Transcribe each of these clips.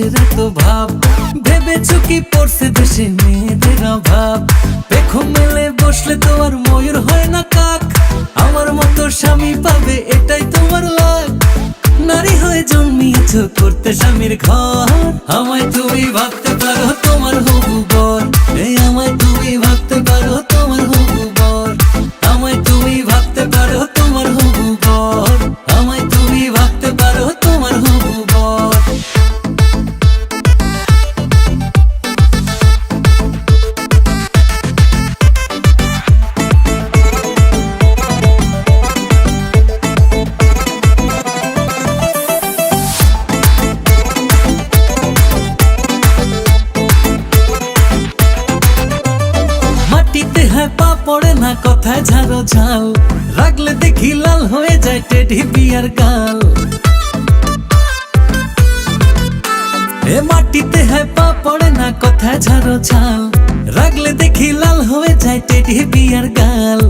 কিসের এত ভাব? ভেবেছো কি পড়ছে দেশে মেয়েদের অভাব? দেখো মেলে বসলে তোমার ময়ূর হয় না কাক। আমার মতো স্বামী পাবে এটাই তোমার লাক। নারী হয়ে জন্মিয়েছো করতে স্বামীর ঘর। আমায় তুমি ভাবতে পারো তোমার হবু বর। এই আমায় তুমি ভাবতে পারো তোমার হবু বর। আমায় তুমি ভাবতে পারো তোমার হবু বর। আমায় তুমি ভাবতে পারো তোমার হবু বর। মাটিতে হয় পা পড়ে না, কথায় ঝাড়ো ঝাল। রাগলে দেখি লাল হয়ে যায় টেডি বিয়ার গাল। এ মাটিতে হয় পা পড়ে না, কথায় ঝাড়ো ঝাল। রাগলে দেখি লাল হয়ে যায় টেডি বিয়ার গাল।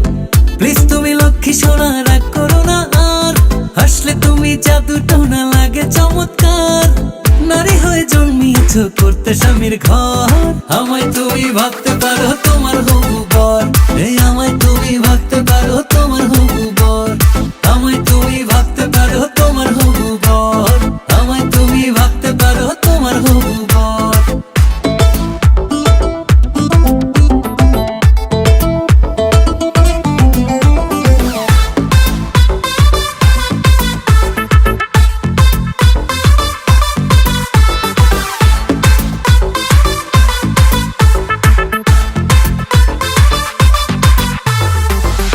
প্লিজ তুমি লক্ষ্মী সোনা, রাগ করো না আর। হাসলে তুমি জাদু টোনা লাগে চমৎকার। নারী হয়ে জন্মিয়েছো করতে স্বামীর ঘর। আমায় তুমি ভাবতে পারো তোমার হবু বর। এই আমায় তুমি ভাবতে পারো তোমার হবু বর। আমায় তুমি ভাবতে পারো তোমার হবু বর। আমায় তুমি ভাবতে পারো তোমার হবু বর।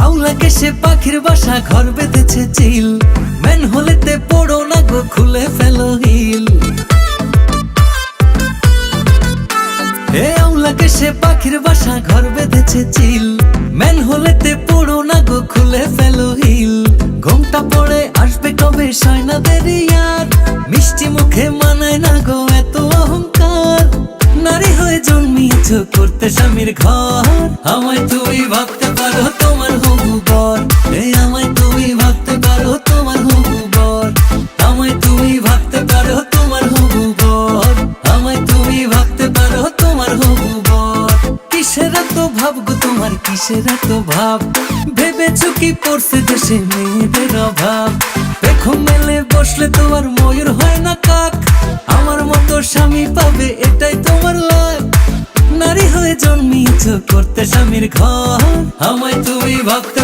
আউলাকে সে পাখির বাসা, ঘর বেঁধেছে চিল। ম্যান হলেতে পড়ো না গো, খুলে ফেলো হিল। হে আউলাকে সে পাখির বাসা, ঘর বেঁধেছে চিল। ম্যান হলেতে পড়ো না গো, খুলে ফেলো হিল। ঘোমটা পড়ে আসবে কবে সয়নাদের ইয়ার। মিষ্টি মুখে মানায় না গো এত অহংকার। নারী হয়ে জন্মিয়েছো করতে স্বামীর ঘর। আমায় তুমি ভাবতে পারো তোমার হবু বর। এই আমায় তুমি ভাবতে পারো তোমার হবু বর। আমায় তুমি ভাবতে পারো তোমার হবু বর। আমায় তুমি ভাবতে পারো তোমার হবু বর। কিসের এত ভাব গো তোমার, কিসের এত ভাব? ভেবেছো কি পড়ছে দেশে মেয়েদের অভাব? দেখো মেলে বসলে তোমার ময়ূর হয় না কাক। আমার মতো স্বামী পাবে এটাই তোমার লাক। নারী হয়ে জন্মিয়েছো করতে স্বামীর ঘর। আমায় তুমি ভাবতে